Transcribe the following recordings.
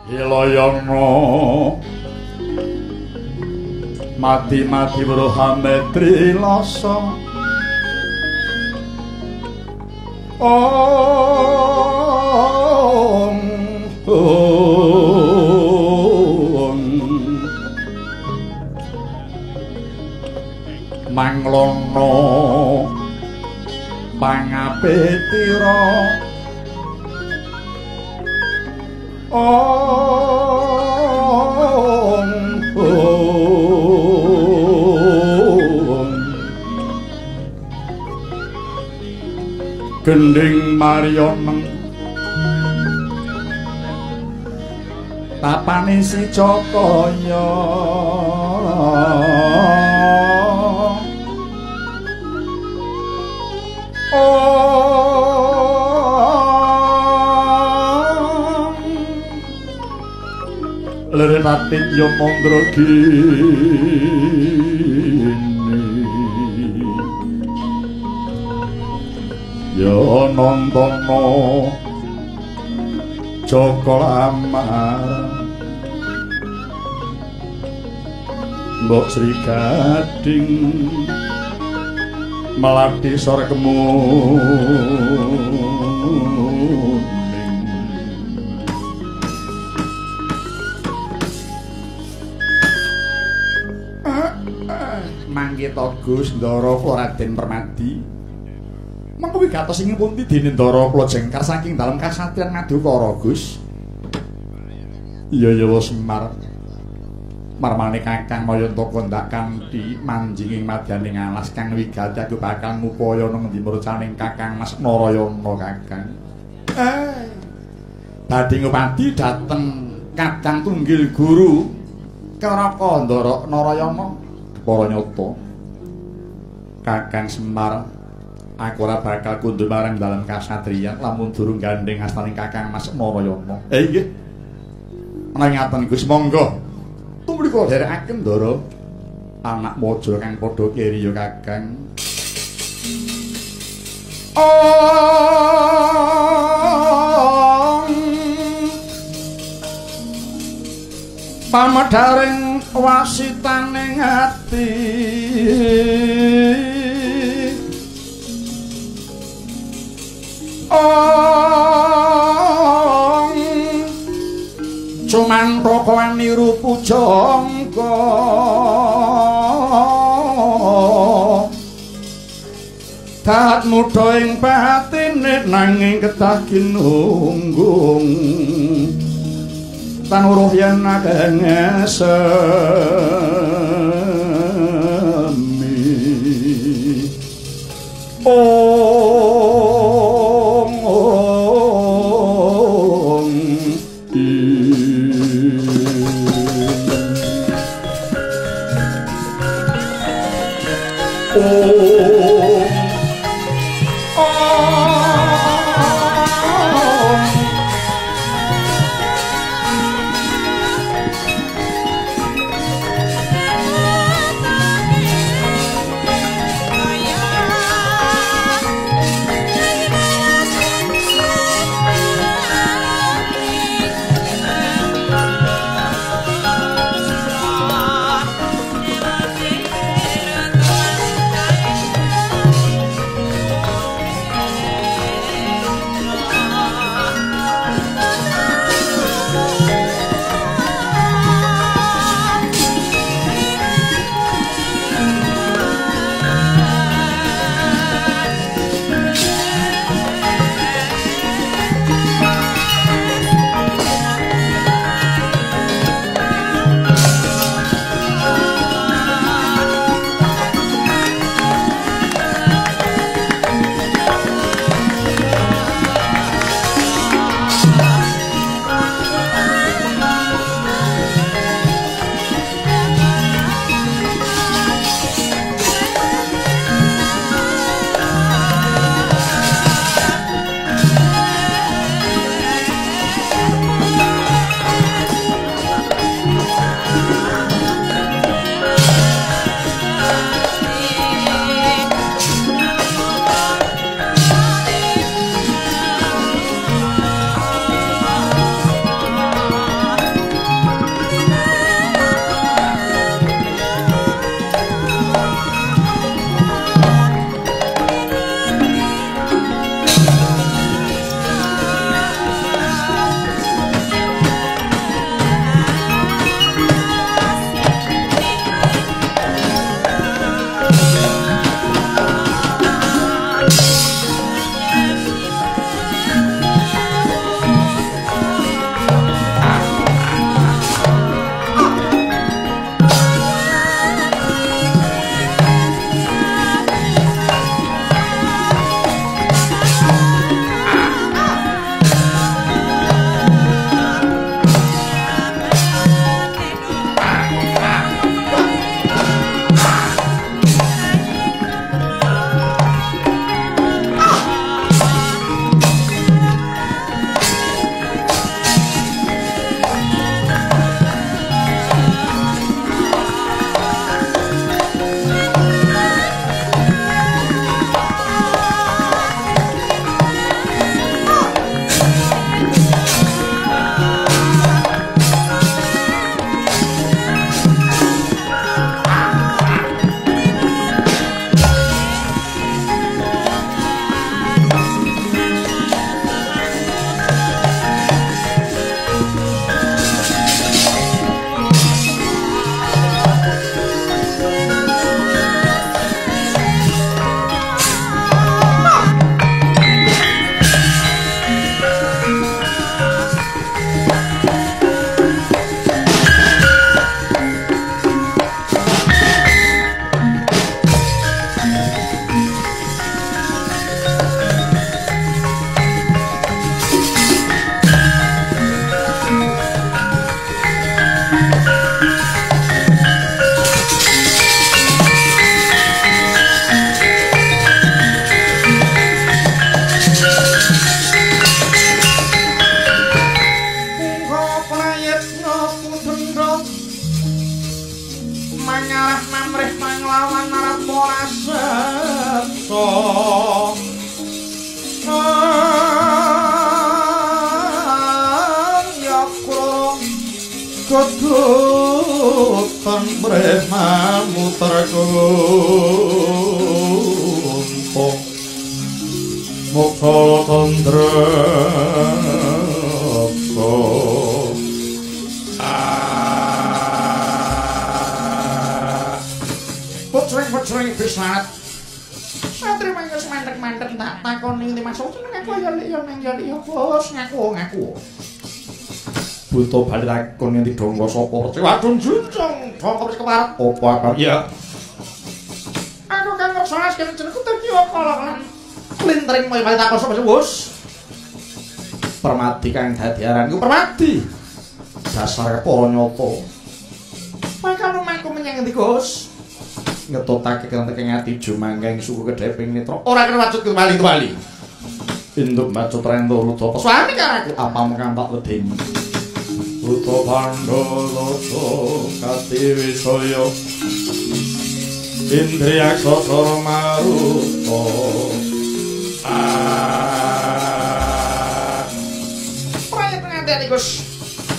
Ilayana mati-mati Brohametri lasa Om Manglono pangapitira Om Gending Marioneng tapane si Cakaya Lerenati Yamandra gini ya nantana Jaka Lamar Mbok Sri Gading melati sore kemuning manggita Gus Ndara Raden Permadi mengko wigatos ing pundi dene Ndara kula jengkar saking dalem kasatriyan Madukara Gus iya ya Semar marmane Kakang Mayantaka ndak kanthi manjinging madyaning alas kang wigati aku bakal ngupaya nang ngendi murcaning Kakang Mas Narayana Kakang badhe ngupati dhateng Kadang Tunggil Guru Karaka Ndara Narayana para nyata Kakang Semar aku ora bakal kundur marang dalam kasatriyan lamun durung gandeng astaning Kakang Mas Narayana nggih menawi ngaten Gus monggo tumrap kula dherekaken Ndara anak mojo kang padha keri ya Kakang pamadaring wasitaning ati cuman rokoan niru pujangga dat mudha ing batine nanging kedah ginunggung tan uruh yen akeh ngesemi Kudutan brehmamu terkumpul Mukha tandrako Pucring bisat Satri mangkes mandek-mandek tak takoni masuk seneng aku ya nang ya bos ngaku buta bali takon yen didongko sapa wadon junjung dongko wis keparep apa ya aku kan ngersalas kene jenengku dadi apa lan klintring moyo bali takon sapa bos permati kang dadi aran iku permati dasar para nyata mangkane mangku menyang endi Gus ngetotake kenteng ati jumanggeng suku kedheping netra ora kena wajud kembali induk macu trendo ruta suami karo aku apa mengkan tak wedeni Uto Pandoloto Katiwisaya Indriyaksa Maruta Prayat ngandani Gus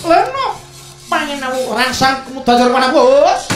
Leno pengen aku rangsang kemudajar mana bos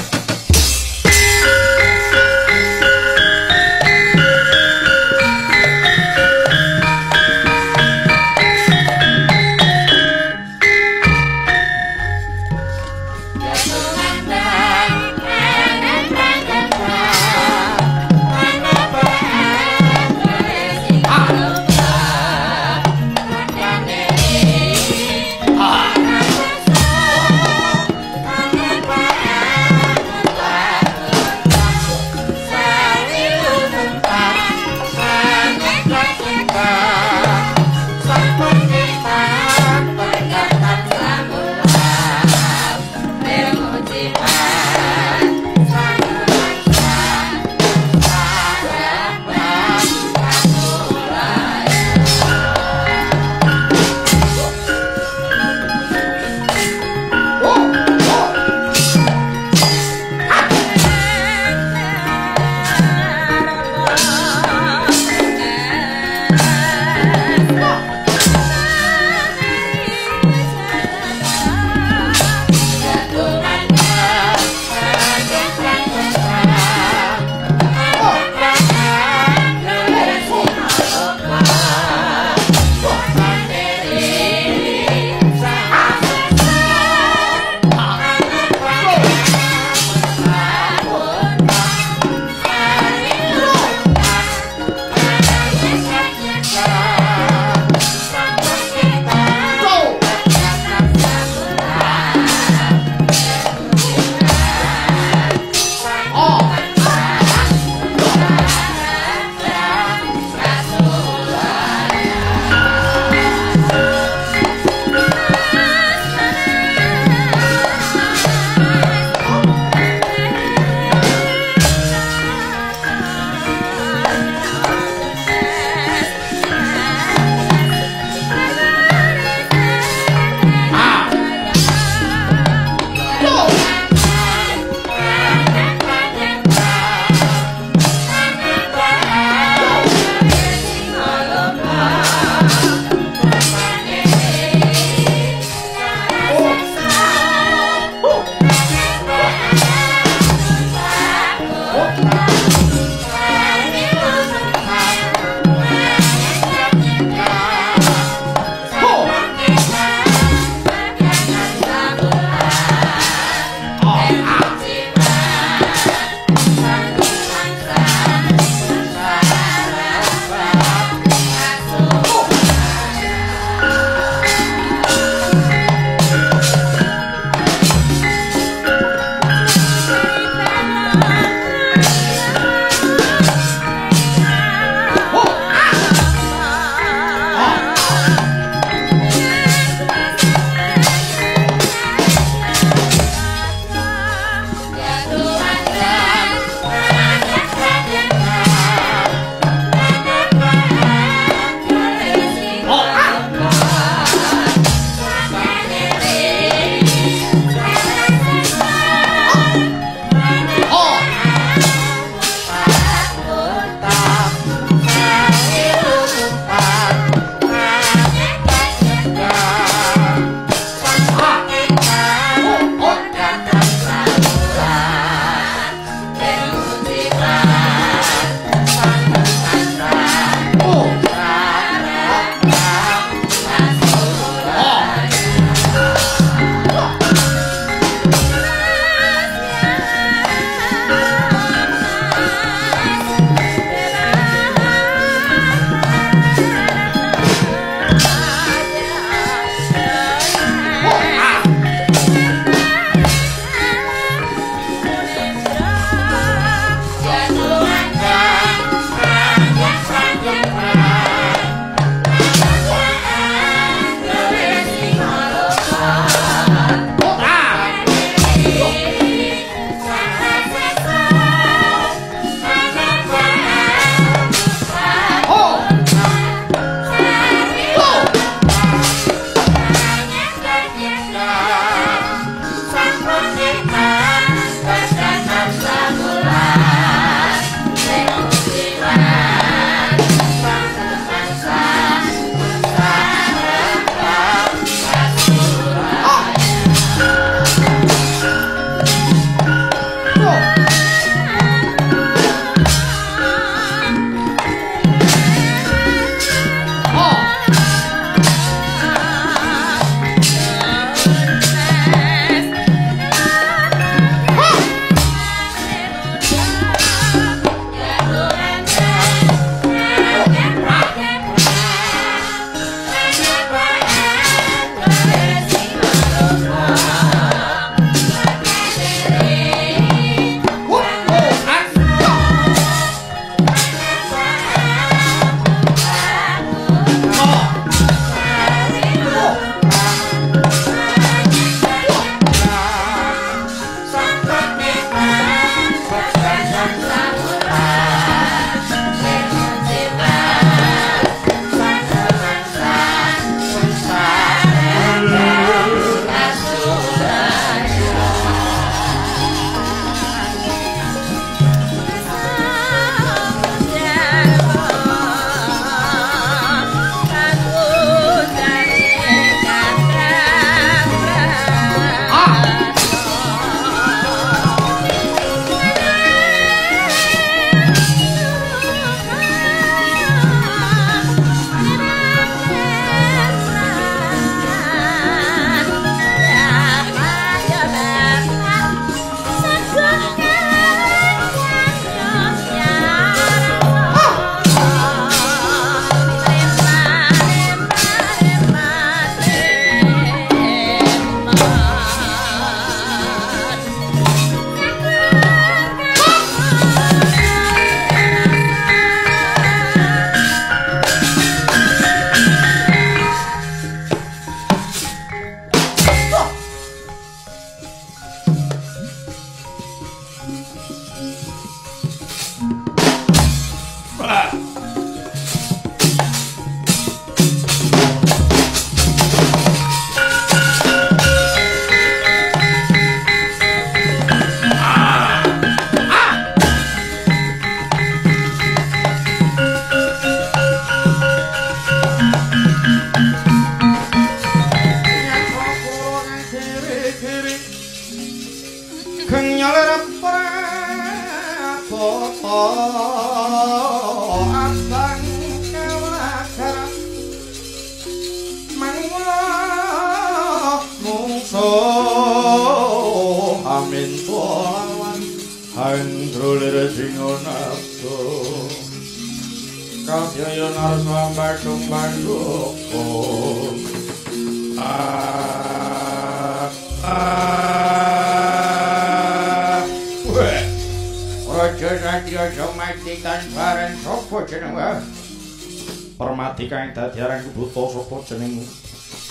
Permati kang dadi aran buta sapa jenengmu?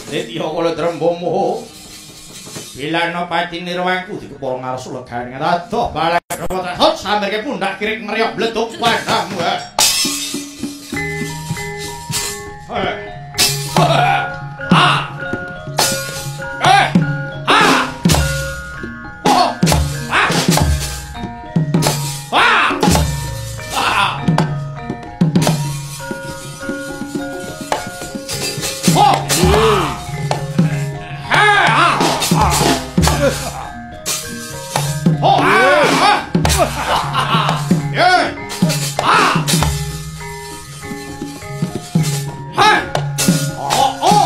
Setya kala drembomu. Bilana pati nirwangku dikepara ngarsu legane adoh balang hot sampe pundak kirik meriok bleduk padamu. Oh!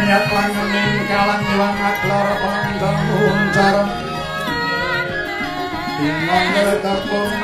niat langening kalang iwang aklor pengendang muncar inong ketepung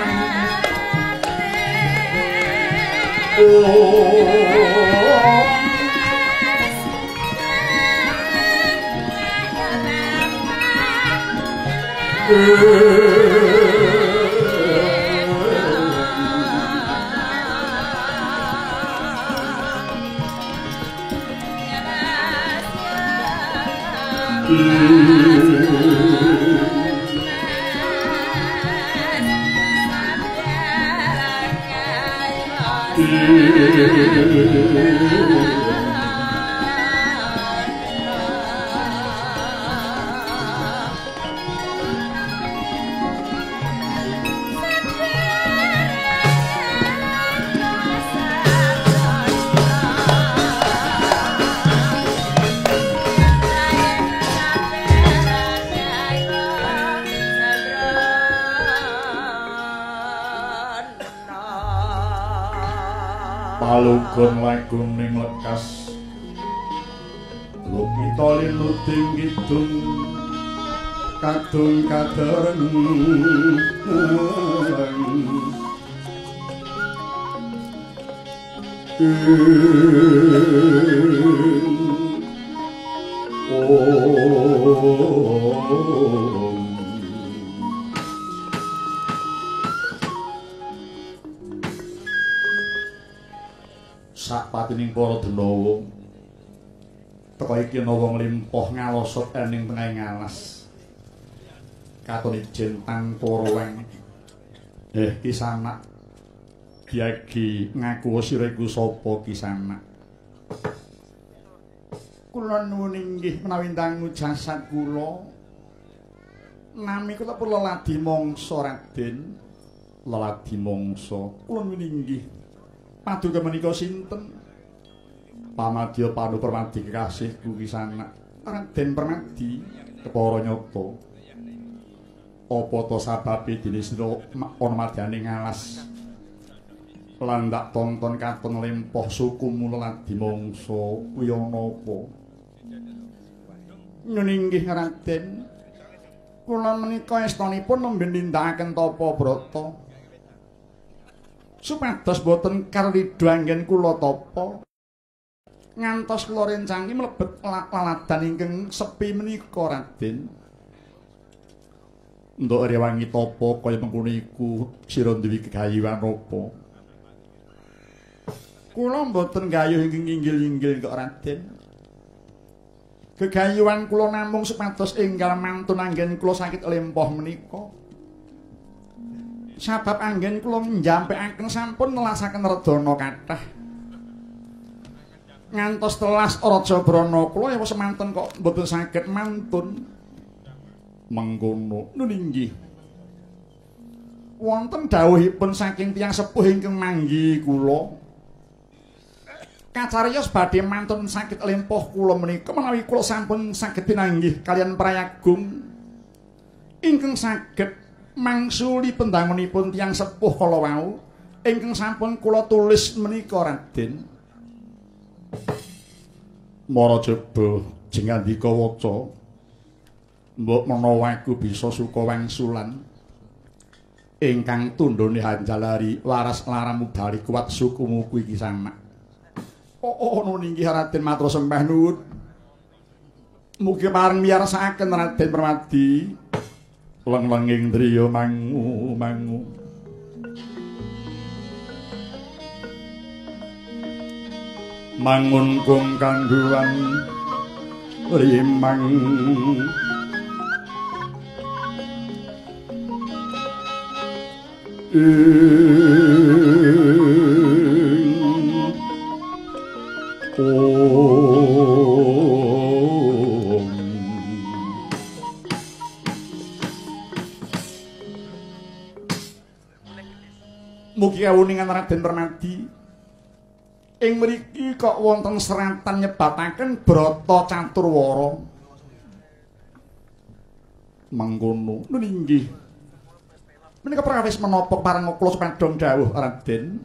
palugon laguning lekas lupita linuting kidung kadung kadereng sakpatining para denawa teka iki ana wong limpah ngalosot ening tengahing alas katon ijen tangkara weng Kisanak diagi ngaku sira iku sapa Kisanak kula nuwun inggih menawi dangu jasad kula nami kula pun Leladi Mangsa Raden Leladi Mangsa kula nuwun inggih paduka menika sinten? Pamadya Panu Permadi kekasihku Kisanak. Raden Permadi kepara nyata. apa to sababe dene sira ana madyane ngalas lan ndak tonton katon lempoh sukumu leladi mangsa kuwi ana apa nuningih Raden kula menika estanipun nembe nindakaken tapa brata supados boten karidho anggen kula tapa ngantos kula rencangi mlebet laladan ingkang sepi menika Raden nduk rewangi tapa kaya mengkono iku sira duwe gegayuhan apa kula mboten gayuh ingkang inggil-inggil kok Raden gegayuhan kula namung supados enggal mantun anggen kula sakit lempoh menika sabab anggen kula njampekaken sampun nelasaken redana kathah ngantos telas Raja Brana kula ya semanten kok mboten saged mantun mengkono nuninggih wonten dawuhipun saking tiyang sepuh ingkang manggi kula kacariyos badhe mantun sakit lempoh kula menika menawi kula sampun saged pinanggih kalian prayagung ingkang saged mangsuli pendangunipun tiyang sepuh kala wau ingkang sampun kula tulis menika Raden Marajaba jengandika waca mbok menawa aku bisa suka wangsulan ingkang tundhone Hanjalari waras laramu bali kuat sukumu kuwi iki samak ono ninggih Raden matur sembah nuwun mugi pareng miyarsakaken Raden Permadi leng-lenging driya mangu mangun kung kanduan rimang mugi kawuningan Raden Permadi ing mriki kok wonten seratan nyebataken Brata Caturwara mangkono nuninggih menika prawis menapa pareng kula sepadhong dawuh Raden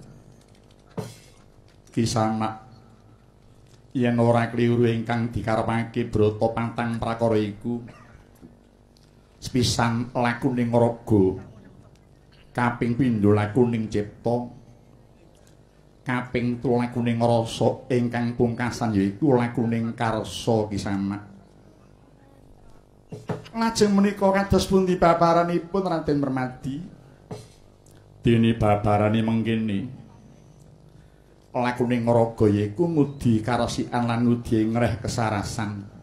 Kisanak yen ora kliru ingkang dikarepake Brata pantang prakara iku sepisan lakuning raga kaping pindho lakuning cipta kaping 3 lakuning rasa ingkang pungkasan yaiku lakuning karsa Kisanak lajeng menika kados pundi babaranipun Raden Permadi dene babarane mengkene lakuning raga yaiku ngudi karesikan lan ngudi ngreh kesarasan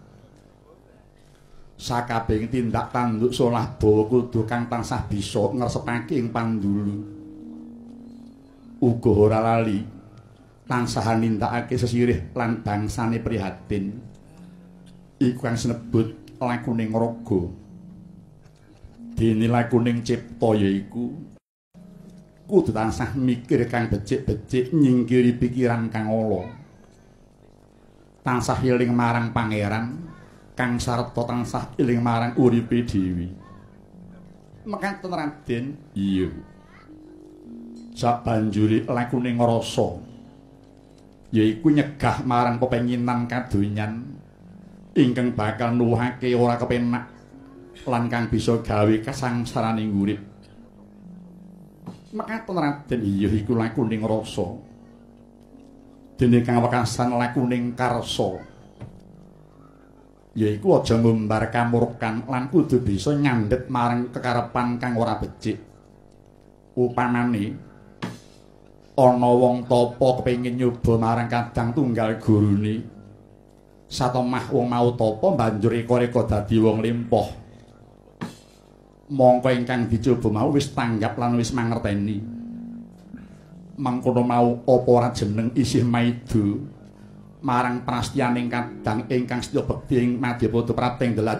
sakabehing tindak tanduk solah bawa kudu kang tansah bisa ngresepake ing pandulu uga ora lali tansah nindakake sesirih lan bangsane prihatin iku kang sinebut lakuning raga dene lakuning cipta yaiku kudu tansah mikir kang becik-becik nyingkiri pikiran kang ala tansah eling marang pangeran kang sarta tansah eling marang uripe dhewe mekaten Raden iya sabanjure lakuning rasa yaiku nyegah marang pepenginan kadonyan ingkang bakal nuwuhake ora kepenak lan kang bisa gawe kasangsaraning urip mekaten Raden iya iku lakuning rasa dene kang wekasan lakuning karsa yaiku aja ngumbar kamurkan lan kudu bisa nyandhet marang kekarepan kang ora becik upamane ana wong tapa kepengin nyoba marang kadang tunggal gurune satemah wong mau tapa banjur reka-reka dadi wong lempoh mongko ingkang dicoba mau wis tanggap lan wis mangerteni mangkono mau apa ora jeneng isih maido marang prastiyaning kadang ingkang setya bekti ing Madyapada Prating Delat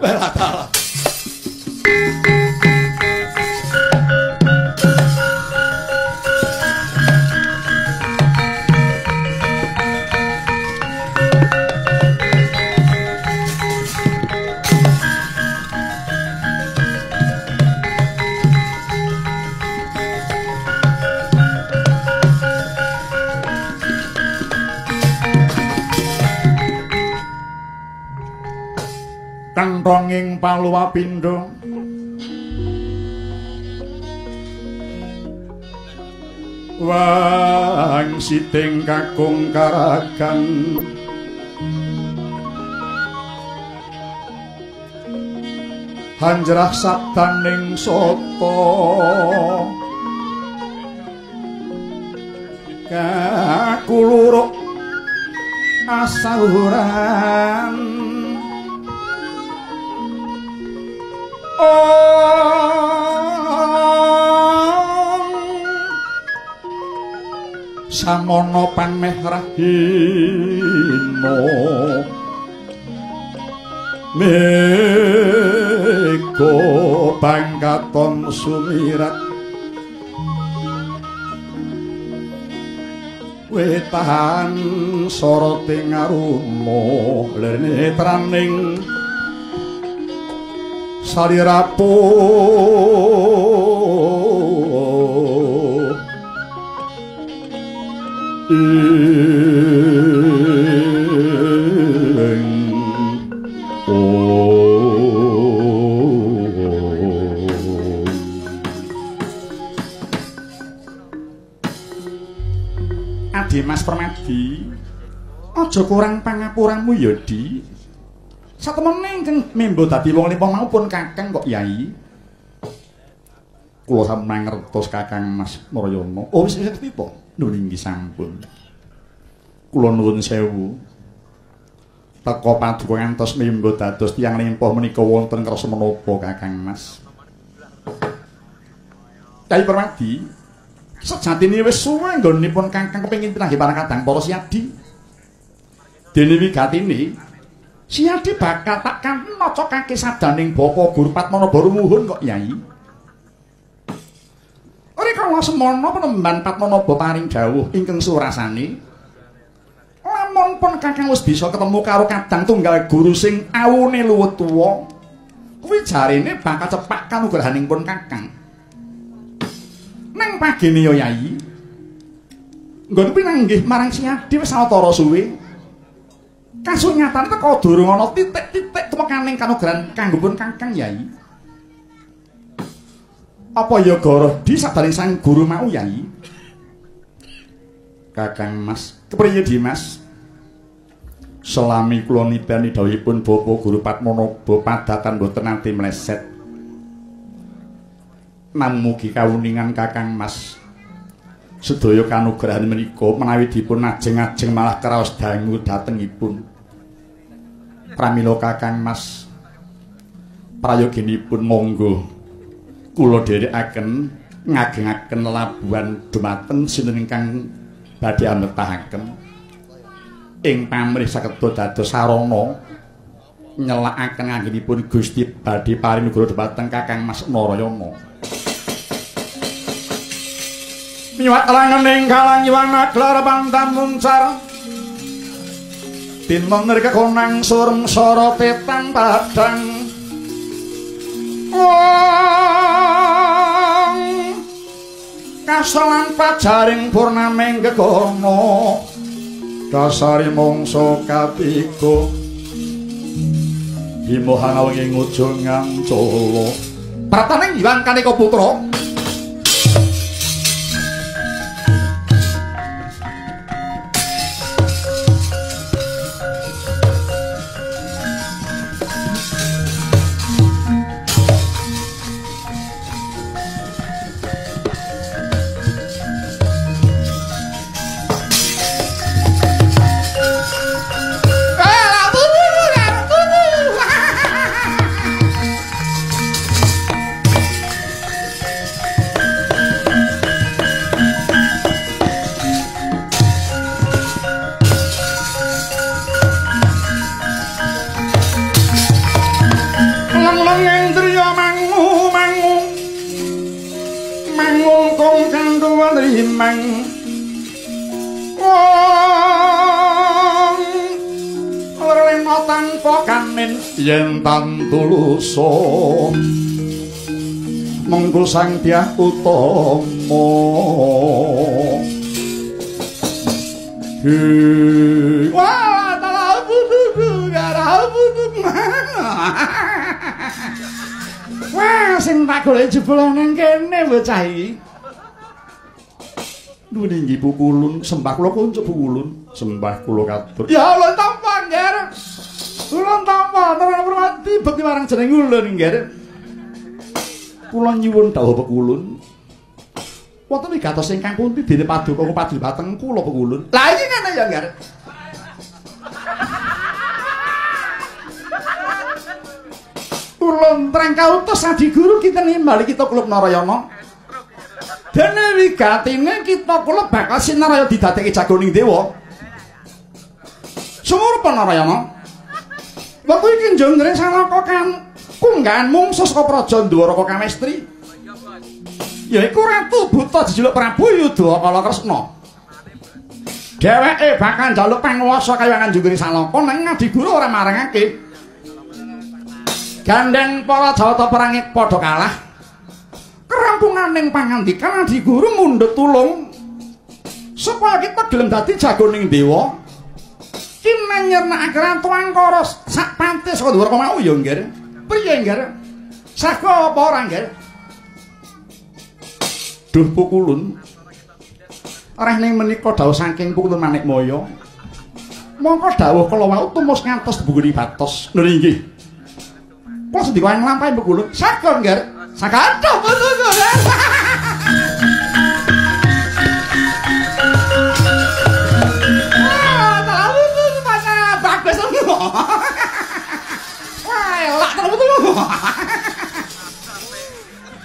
ing Paluapindo wang siting kakung karagan hanjrah sabdaning soto kakuluruk asauran samono pameh rahino meko pangkaton sumirat wetan soroti ngarumo lenetraning salirapo Adi Mas Permadi, aja kurang pangapuramu ya, Di. Satemene ingkang membo dadi wong limpah maupun Kakang kok Yai. Kula sampun ngertos Kakang Mas Narayana. Oh wis tiba. Lho nggih sampun. Kula nuwun sewu. Teka paduka ngantos membo dados tiyang limpah menika wonten krasa menapa Kakang Mas. Kyai Permadi, sejatine wis suwe nggonipun Kakang kepengin pinanggih parakadang para siadi. Dene wigatine siadi bakal tak kanocokake sadaning Bapa Guru Padmanaba Rumuhun kok Yai. Rikala semana penemban Padmanaba paring dawuh ingkang surasane lamun pun Kakang wis bisa ketemu karo kadang tunggal guru sing awune luwih tuwa kuwi jarene bakal cepak kanugrahanipun Kakang. Nang pagine ya Yai nggon pinanggih marang siadi wis sawetara suwe. Kasunyatan teka durung ana titik-titik temekaning kanugrahan kanggopun Kakang Yai. Apa ya goroh di sadaring sang guru mau Yai? Kakang Mas, kepriye Dimas? Selami kula niteni dawuhipun Bapa Guru Padmanaba padatan boten nate mleset. Namugi kawuningan Kakang Mas. Sedaya kanugrahan menika menawi dipun ajeng-ajeng malah kraos dangu dhatengipun. Pramila Kakang Mas prayoginipun monggo kula dherekaken ngagengaken labuhan dumateng sinten ingkang badhe ambetahaken ing pamrih sakedya dados sarana nyelakaken anggenipun Gusti badhe paring nugra dumateng Kakang Mas Narayana. Miwat langening kalang iwana gelar pantam muncar Tinmong ngerika konang surm soro petang padang Wong kasolan pajaring purnameng gegono Dasari mongso katigo Himohang awengi ngujung ngancolo Prataneng Iwan Kaneka Putra yen tantuluso mengkul sang Dyah Utama wah talabu garabu Wah, sing tak golek jebul nang kene bocah iki. Nuwun inggih Bu Kulun, sembah kula kunjuk Bu Kulun, sembah kula katur. Ya Allah tampa nggih. Kulun tampa, Nara Purwati bekti marang jeneng ulun nggih. Kula nyuwun dawuh Bu Kulun. Wonten wigatos ingkang pundi dene paduka padhibateng kula Bu Kulun. Lah iki ngene ya nggih. Ulun treng kautus Adi Guru kinten nimbali kita klub Narayana. Dene wigatine kita kula bakal sinaraya didadekke jagoning dewa. Sumurpa Narayana. Wektu iki njongre Salaka kan kunggahan mungsuh saka Praja Dwaraka Kamestri. Yaiku Ratu Buta dijuluk Prabu Yudha Kala Kresna. Dheweke bakal njaluk panguwasa kaya Kanjeng Salaka nanging Adi Guru ora marangake. Gandeng para Jawata perang padha kalah. Kerampunganing pangandikan Adi Guru mundhut tulung supaya kita gelem dadi jagoning dewa. Kinen nyernakake Ratu Angkara sak pante saka Dwaraka mau ya nggih. Priye nggih? Saka apa ora nggih? Duh Pukulun. Areh ning menika dawuh saking Pukulun Manikmaya. Mongko dawuh kala wau tumus ngantos bunguni batos. Lho nggih. Kok sedika nglampahi Pukulun? Saka nggih. Saka aduh Pukulun.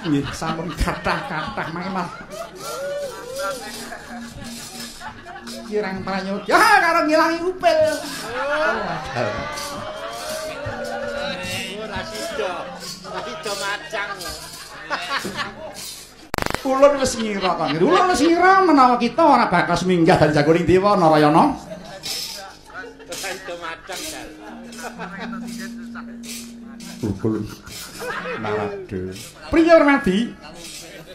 Nggih, sampun kathah-kathah mangke kirang prayoga karo ngilangi upil. Ora sida macang. Ulun wis ngira to. Ulun wis ngira menawa kita ora bakal minggah dadi jagoning dewa Narayana. Sida macang dal. Ulun Narade. Priya Permadi?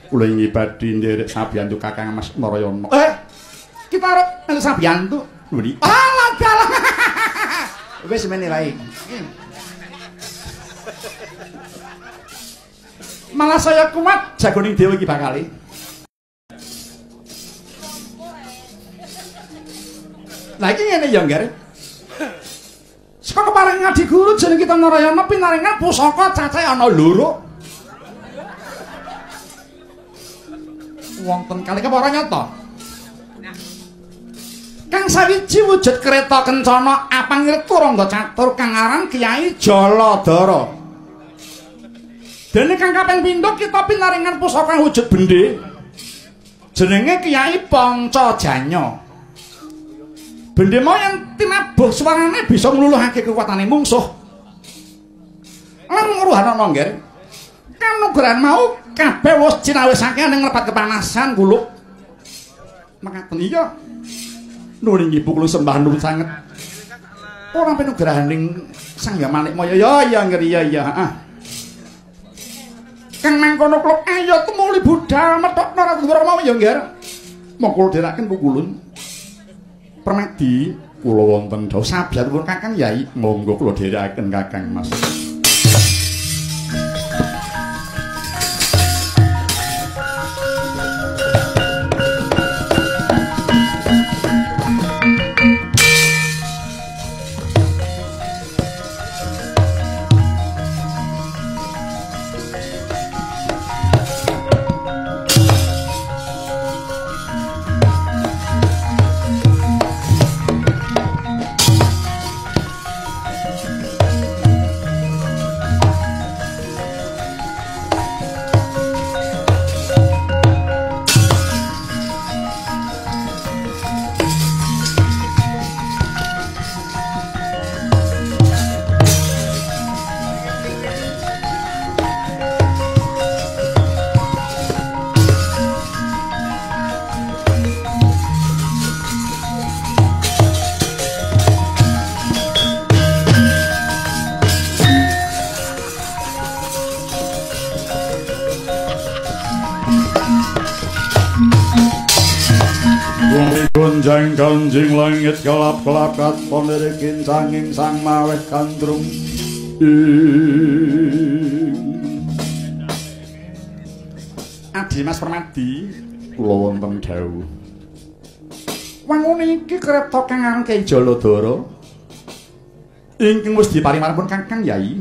Kula ingin badhe nderek sabiyantu Kakang Mas Narayana. Kita arep nang sabiyantu. Lho. Alah dalah. Wis mene wae. Malah saya kuat jagoning dewa iki bakal. Lah iki ngene ya, Ngger. Saka keparing Adi Guru jeneng kita Narayana pinaringan pusaka cacahe ana 2. Wonten kalih apa ora nyata? Kang sawiji wujud kereta kencana apangirtu rangga catur kang aran Kyai Jaladara. Dene kang kaping pindho kita pinaringan pusaka wujud bendhe. Jenenge Kyai Pancajanya. Bendhe mau yen tinabuh swarane bisa ngluluhake kekuatane mungsuh. Lan ngruhan ana nggih. Kanugrahan mau kabeh wis cinawisake ning lepat kepanasan kuluk. Mekaten iya. Nuwun inggih Pukulun sembah nuwun sanget. Ora panugrahaning Sang Hyang Manikmaya. Ya ngeri ya. Heeh. Kang mangkono klub ayo tumuli budal metokno Ratu Dwaraka mau ya nggih. Monggo dherekaken Pukulun. Permadi kula wonten dawuh sabiyanipun Kakang Yai. Monggo kula dherekaken Kakang Mas. Gonjang kanjing langit kelap-kelap katon dirikin sanging sang maweh kandrung Adi Mas Permadi kula wonten dawuh. Wangun iki kreta kang aran Kyai Jaladara ingkang wis diparimanipun Kakang Yai.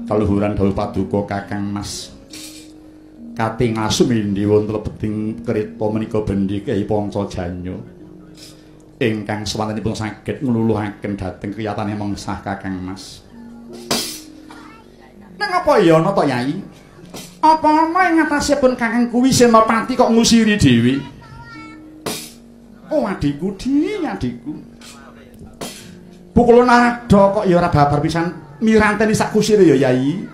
Kaluhuran dawuh paduka Kakang Mas. Kating asumindi wonten lebeting kreta menika bendhi Kyai Pancajanya. Ingkang swantenipun saged ngluluhaken dhateng kriyatane mengsah Kakang Mas. Nang apa ya ana to Yai? Apa ana ing ngatasipun Kakang kuwi Senopati kok ngusiri dhewe? Oh adikku, adikku. Pukul narada kok ya ora babar pisan miranteni sak kusire ya Yai.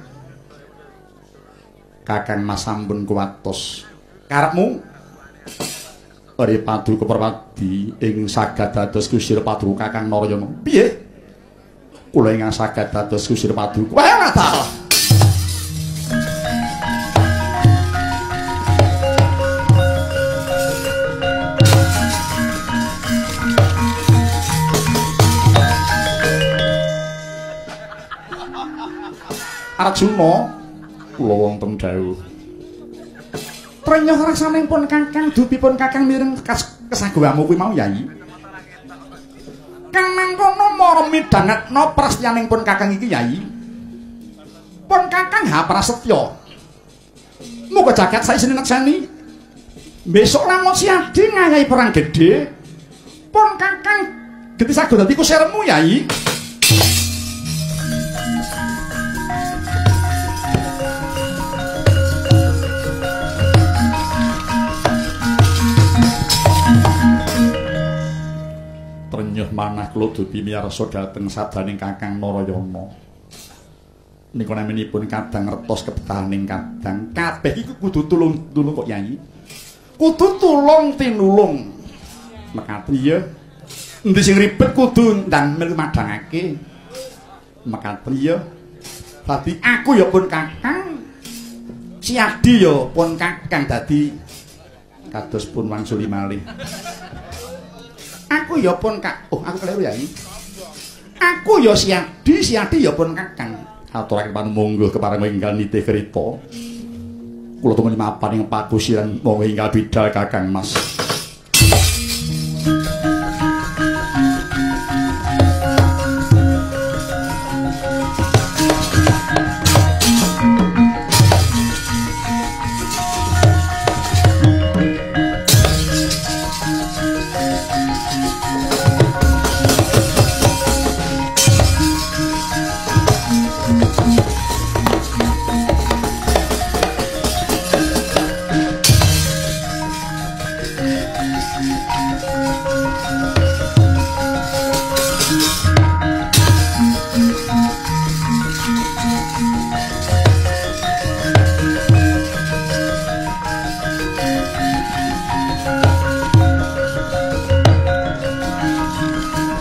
Kakang Mas sampun kuwatos. Karepmu Ori Paduka Permadi ing saged dados kusir Paduka Kakang Narayana. Piye? Kula ingkang saged dados kusir Paduka. Wae matal. Arjuna kula wonten dawuh. Prenyoh rasanipun Kakang dupipun Kakang mireng kesagawamu kuwi mau Yai. Kang mangkono mara midhangetna prastyanipun Kakang iki Yai. Pun Kakang ha prasetya. Muga jagat saisine nekseni. Besok lamun siadi ngayahi perang gedhe. Pun Kakang gedhe saged dadi kusirmu Yai. Trenyuh manah kula dupi miyarsa dhateng sabdaning Kakang Narayana. Nika naminipun kadang ngertos kebetahaning kadang kabeh iku kudu tulung-tulung kok Yai. Kudu tulung tinulung. Mekaten iya. Endi sing ribet kudu ndang melu madhangake. Mekaten iya. Dadi aku ya pun Kakang. Si Adi ya pun Kakang dadi kados pun wangsuli malih. Aku ya pun aku keliru Yai. Aku ya si Adi ya pun Kakang. Aturaken panumungguh kepareng enggal nitih krita. Kula tumuni mapan ing pakusiran monggo enggal bidhal Kakang Mas.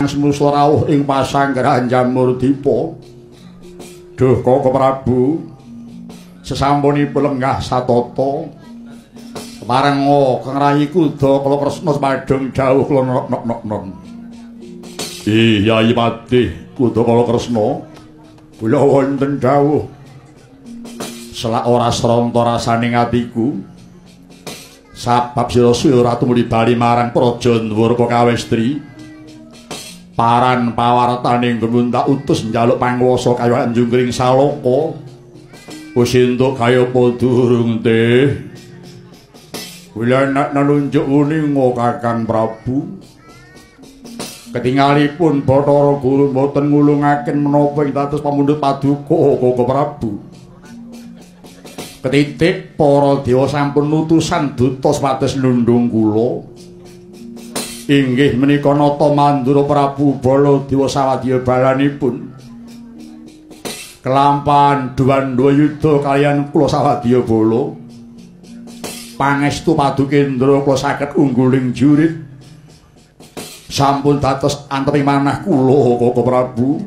Semusa rawuh ing pasanggrahan Jamur Dipa. Duh Koko Prabu, sesampunipun lenggah satata parenga Kang Rayi Kuda kala Kresna semadhong dawuh kula nok-nok-nok. Yai Patih Kuda kala Kresna kula wonten dawuh selak ora sranta rasaning atiku sabab sira suya ratu muli bali marang Praja Ndwarka Kawestri. Paran pawartaning gumuntak utus njaluk panguwasa kaya Anjungkring Saloka. Wis entuk kaya padurung teh. Kula nek nunjuk uninga Kakang Prabu. Ketingalipun Bathara Guru mboten ngulungaken menapa ing dados pamundhut paduka Koko Prabu. Ketitik para dewa sampun nutusan duta supados nundung kula. Inggih menika nata Mandura Prabu Baladewa sawadya balanipun kelampahan duwan-duwa yudha kaliyan kula sawadya bala pangestu Padukendra kula saged ungguling jurit sampun dados antemi manah kula Koko Prabu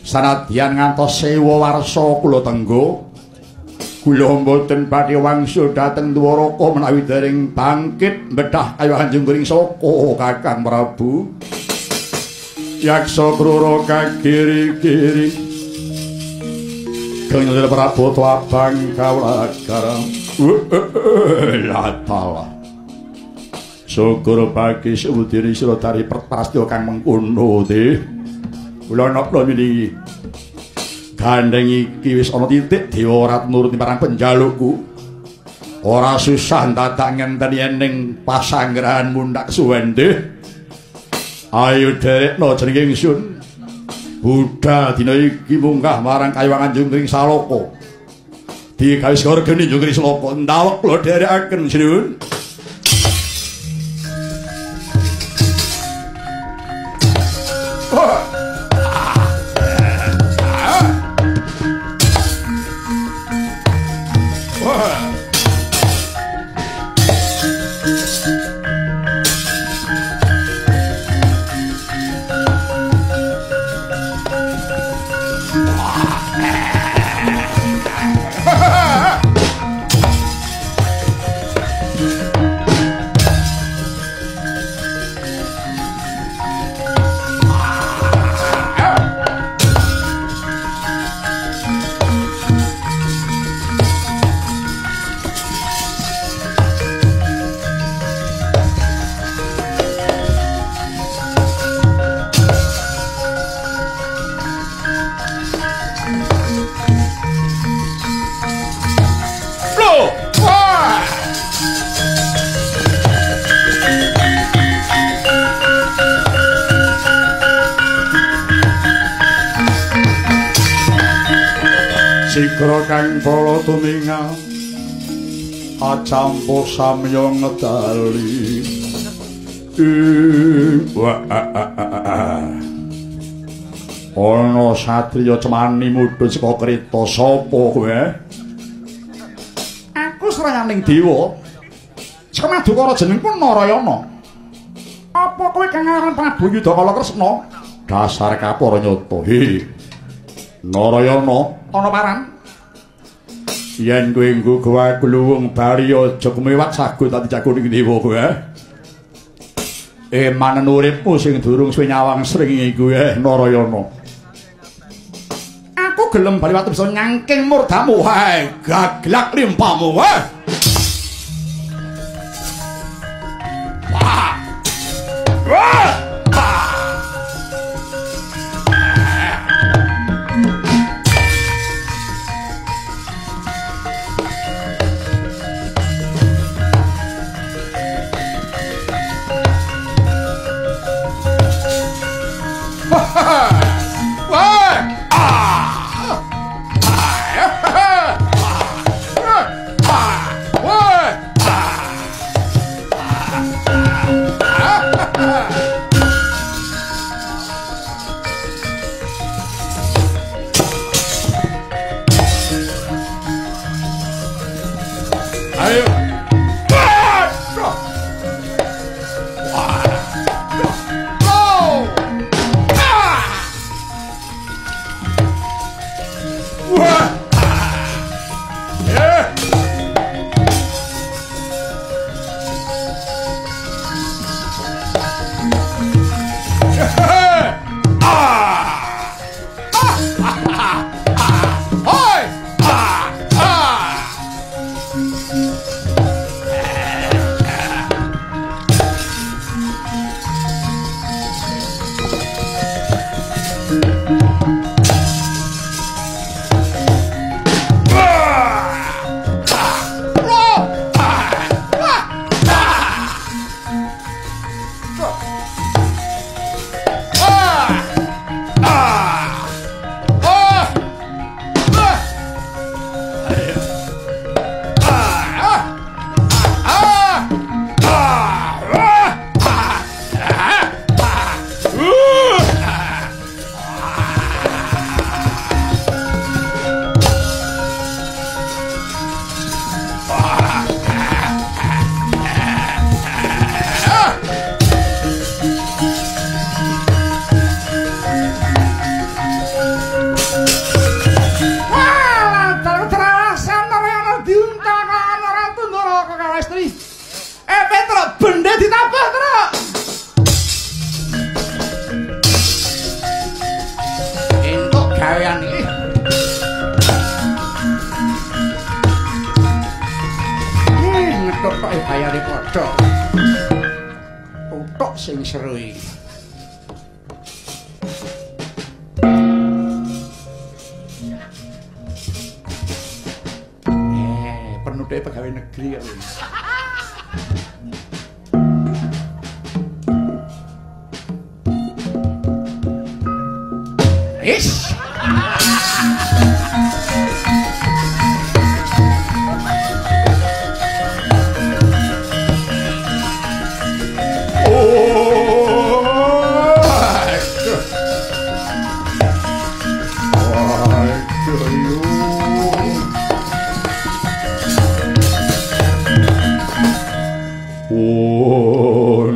sanadyan ngantos sewa warsa kula tenggo kula mboten badhe wangsul dhateng Dwaraka menawi dereng bangkit mbedhah kaya Anjungkring Saka Kakang Prabu. yaksa krura kagiri-giri Kanyang Prabu Abang Kawulagarang latala syukur bagi sewedine sira dari prastya kang mengkono de kula napa nyuwun gandeng iki wis ana titik dewa ora nuruti marang penjalukku ora susah dadak ngenteni ning pasanggrahan mundak suwende ayo derekno jenenge ingsun Buddha dina iki munggah marang Kayuwangan Jungkring Saloko digawe sregane Jungkring Saloko ndawek kula dherekaken sinuwun Sikra kang pala tumingal acampo samya ngedali ana satriya cemani mudhun saka kreta sapa kowe aku srayaning dewa saka Madukara jenengku Narayana apa kowe kang aran Prabu Yudakala Kresna dasar kapara nyata he Narayana ana paran yen kowe nggo gawa gluwung bali aja kumewat sagut dadi jagoning dewa kowe manen uripmu sing durung suwe nyawang srengenge kowe Narayana aku gelem bali watu bisa nyangking murdamu wae gaglak limpamu wae wah wah Totoke bayare padha. Totok sing seru iki. Penudhe pegawai negeri kok. Is.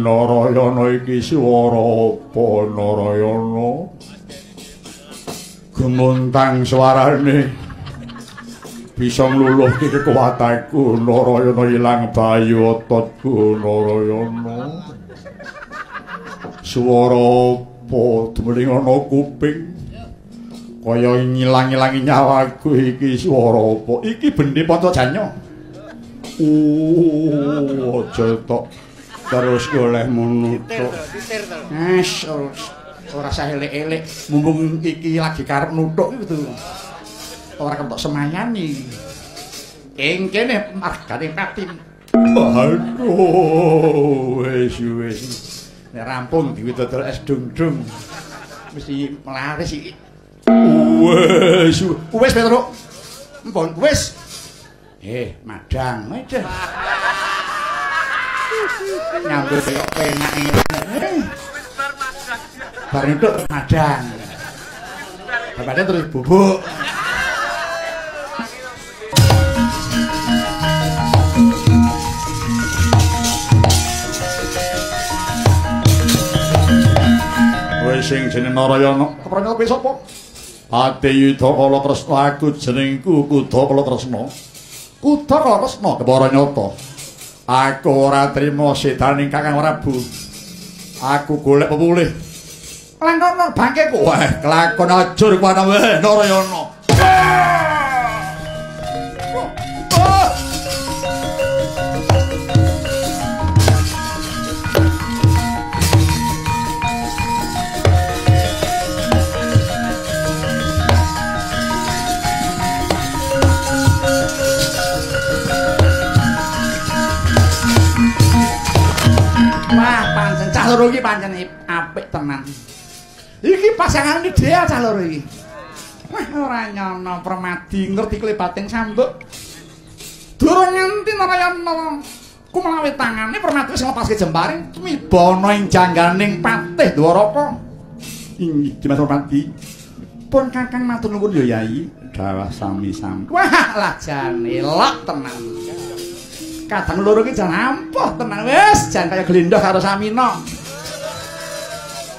Narayana iki swara apa Narayana? Gemuntang swarane bisa ngluluhke kekuwatanku Narayana ilang bayu ototku Narayana. Swara apa demeling ana kuping kaya ngilang-ilangi nyawaku iki swara apa? Iki bendi Pancajanya. Aja tok terus goleh nutuk. Ora usah elek-elek. Mumpung iki lagi karep nutuk gitu. Ora kentok semayani. Ing kene margane patim. Aduh, wis. Nek rampung diwidodol es dung-dung. Mesti melaris iki. Wis Petruk. Empun, wis. Madang aja. Nyambut kok penak ini. Bar itu madang. Bapaknya terus bubuk. Wis sing jeneng Narayana. Kepranya kowe sapa? Ati Yudha Kala Kresna aku jenengku Kuda Kala Kresna. Kuda Kala Kresna kepara nyata. Aku ora trima sedaning Kakang Prabu. Aku golek pepulih. Lan kono bangke kowe kelakon ajur kuwi wae Narayana. Cah loro iki pancen apik tenan. Iki pasangan ideal cah loro iki. Wah ora nyono Permadi ngerti klebating sambuk. Durung nganti Narayana kumlawe tangane Permadi wis nglepaske jemparing mibana ing jangganing Patih Dwaraka. Inggih Dimas Permadi. Pun Kakang matur nuwun ya Yai. Dawah sami-sami. Wah lajane lok tenan. Kadang loro iki jan ampuh tenan wis jan kaya glendhah karo Samina.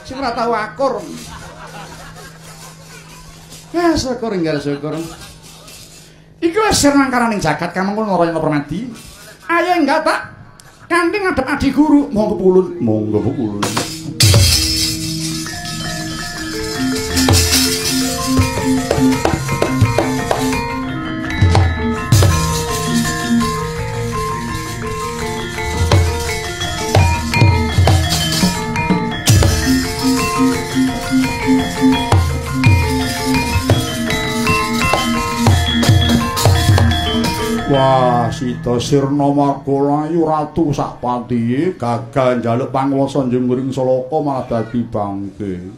Sing ora tau akur. Ya syukur enggal syukur. Iki wis sirnangkaraning jagat kamangka Narayana Permadi. Ayo enggak tak kanthi ngadhep Adi Guru monggo pulun. Monggo pulun. Wah, Sita Sirna Margalayu Ratu sak patihe gagal njaluk panguwasa njengguring Salaka malah dadi bangke.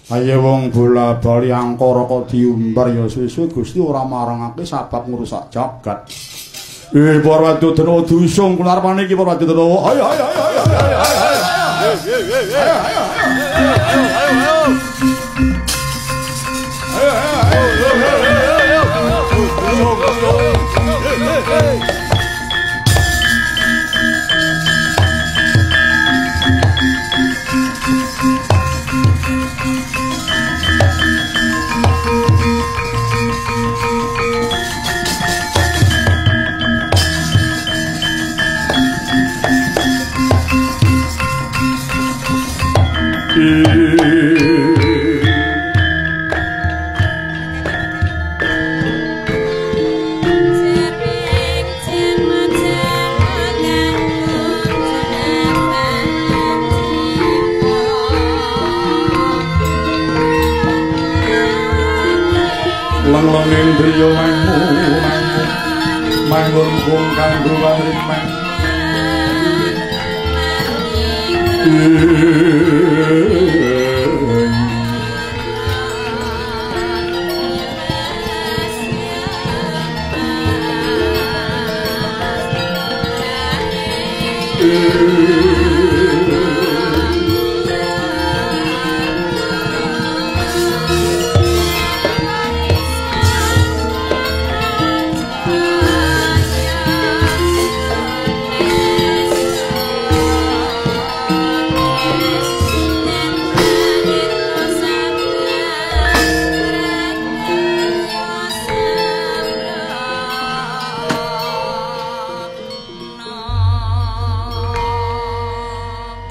Ayo wong bola-bali angkara kok diumbar ya suwe-suwe Gusti ora marangake sabab ngrusak jagat. Para Wadudana dusung kunarepane iki para Wadudana. Ayo. ya mangun kung kanggo warimang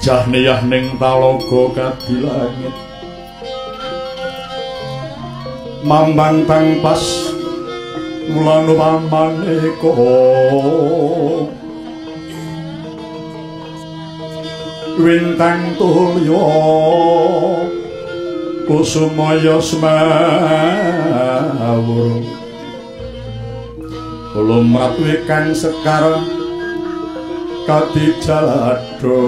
jahniyah ning talaga kadilangit mambang tang pas mulane pamaneka wintang tulya kusumaya semawur lumrat kang sekar katijalado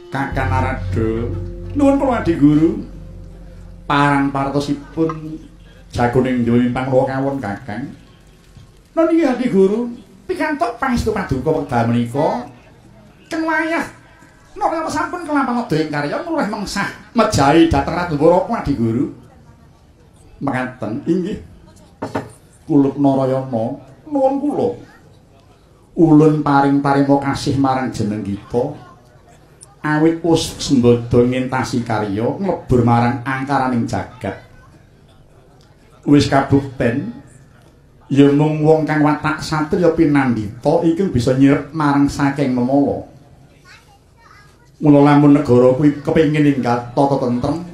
Kakang Narada nuwun kula Adi Guru parang partosipun jagoning dewa mimpang kula kawon Kakang niki Adi Guru pikantuk pangestu paduka wekdal menika keng wayah napa sampun kelampang ing karya mulih mengsah mejahi dhateng Ratu Dwaraka Adi Guru mekaten inggih Kulub Narayana nuwun kula ulun paring-paring kasih marang jeneng kita awit us sembada ngentasi karya nglebur marang angkaraning jagat wis kabukten ya mung wong kang watak satriya pinandhita iki bisa nyirep marang saking memala. Mula lamun negara kuwi kepengin ninggal tata tentrem,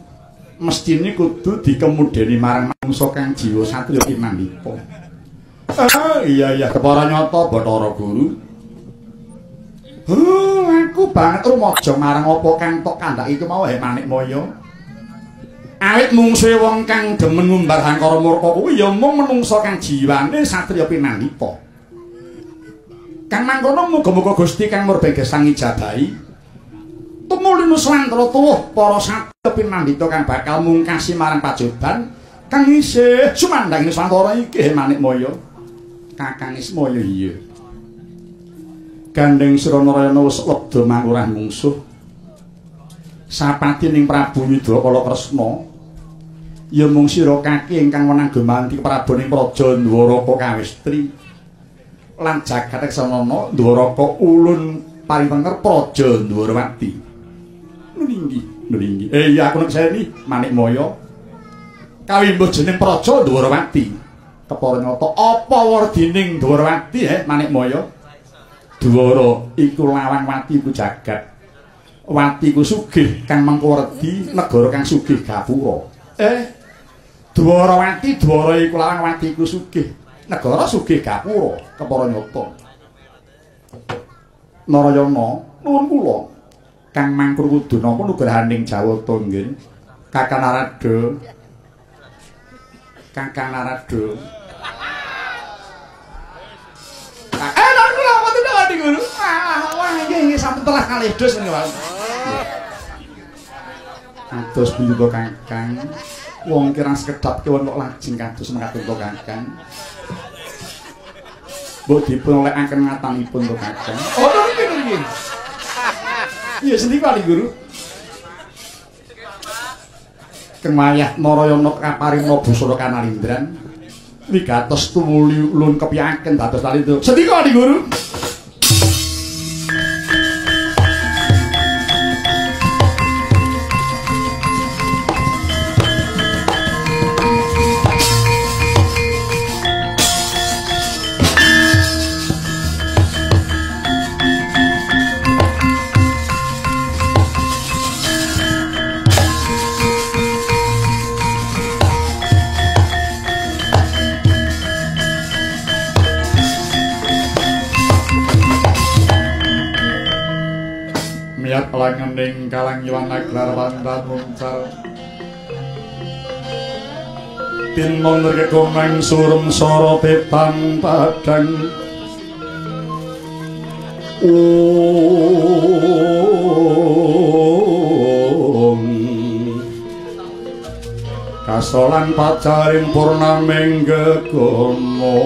mestine kudu dikemudeni marang manungsa kang jiwa satriya pinandhita. Iya kepara nyata Bathara Guru. Aku banget rumaja marang apa kang tok kandhaki iki mau Manik Maya. Awit mungsuhe wong kang demen ngumbar hangkara murka kuwi ya mung menungsa kang jiwane satriya pinandhita. Kang mangkono muga-muga Gusti Kang Murbagesang ngijabahi tumuli nuswantara tuwuh para satriya pinandhita kang bakal mungkasi marang pajoban kang isih sumandhang nuswantara iki Manik Maya. Kakang Ismaya iya. Gandeng Sira Narayana wis lebda mangurah mungsuh. Sapati ning Prabu Widrakala Kresna ya mung sira kaki ingkang wenang gemanti prabaning praja Dwaraka Kawistri lan jagat eksanana Dwaraka ulun paritenger praja Dwarawati. Nulinggi. Iya aku nek seni Manik Maya. Kawimbuh jeneng praja Dwarawati. Kepara nyata apa wardining Dwarawati Manik Maya? Dwara iku lawang wati iku jagat. Wati ku sugih kang mengko werdi negara kang sugih gapura. Dwarawati dwara iku lawang wati iku sugih negara sugih gapura kepara nyata. Narayana nuwun kula kang mangkur kudu napa nugrahaning Jawata nggih. Kakang Narada. Kakang Narada. Guru. Wah iki sampun telah kalih dos niku. Kados punika Kakang. Wong kirang sekedap kewon kok lajeng kados mekaten to Kakang. Mbok dipun olekaken ngatanipun to Kakang. Oh niki. Iya sendi kali Guru. Kemawah Narayana kaparinga busana kanalindran. Wigatos tumuli ulun kepiyaken dados tali itu. Sendi kali Guru. niat langening kalang yuwan aglar pantan muncar tinmong rekomeng surem soro petang padang kasolan pacaring purnaming gegono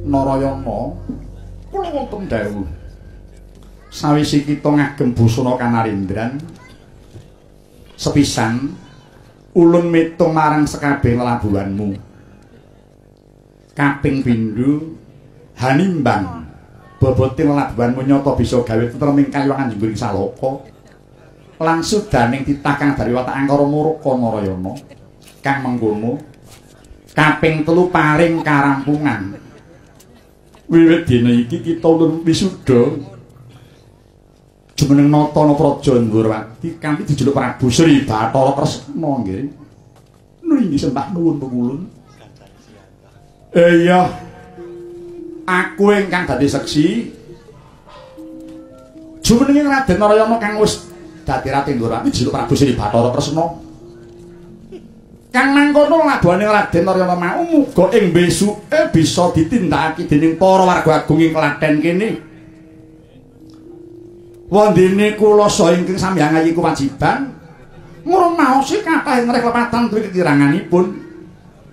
Narayana kula wonten dawuh sawise kita ngagem busana kanarindran sepisan ulun mitung marang sekabeh lelabuhanmu kaping pindho hanimbang bobote lelabuhanmu nyata bisa gawe tentrem ing kayuwangan jenggoning saloka lan sudaning titah kang dari watak angkara murka Narayana kang mengkono kaping 3 paring karampungan wiwit dina iki kita ulun wisuda jumeneng nata Praja Ndrawati kanthi dijuluk Prabu Sri Bathara Kresna nggih. Nuli sembah nuwun pengulun. Iya. Aku ingkang dadi seksi jumeneng Raden Narayana kang wis dadi Ratu Ndrawati dijuluk Prabu Sri Bathara Kresna. Kang mangkono labuhane Raden Narayana mau muga ing besuke bisa ditindakake dening para warga agung ing Klaten kene. Wondene kula saha ingkang sambyang ayi kewajiban ngrumaosi kathah ngreklepatan duwe kekiranganipun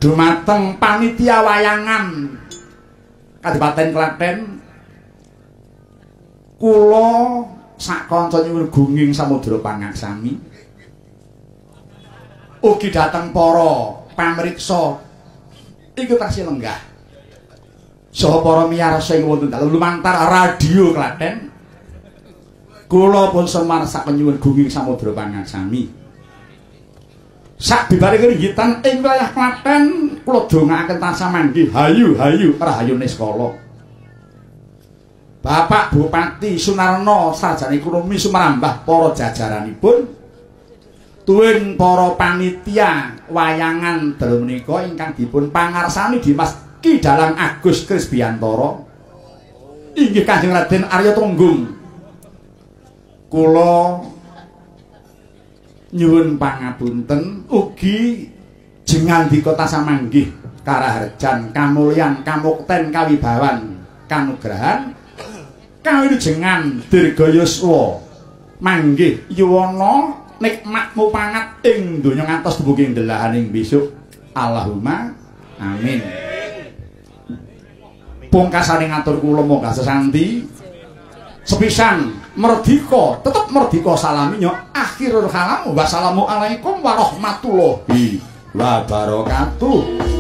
dumateng panitia wayangan Kadipaten Klaten. Kula sak kanca nyuwun gunging samudra pangaksami ugi dateng para pamriksa iku taksih lenggah saha para miyarsa ing wonten dalem lumantar radio Klaten. Kula pun semar sak nyuwun gunging samudra pangaksami sak bibare keringgitan ing wilayah Klaten kula dongaaken tansah manggi hayu rahayu niskala Bapak Bupati Sunarno sarjane ekonomi sumerambah para jajaranipun tuwin para panitia wayangan dalu menika ingkang dipun pangarsani Dimas Ki Dalang Agus Krisbiantara inggih Kanjeng Raden Arya Tunggung. Kula nyuwun pangapunten ugi jengandika tansah manggih karaharjan kamulyan kamukten kawibawan kanugrahan kawilujengan dirgayuswa manggih yuwana nikmat mupangat ing donya ngantos dumugi delahaning besok. Allahumma amin. Pungkasane ngatur kula mongga sesanti sepisan merdika tetep merdika salaminya akhirul kalam wassalamu alaikum warahmatullahi wabarakatuh.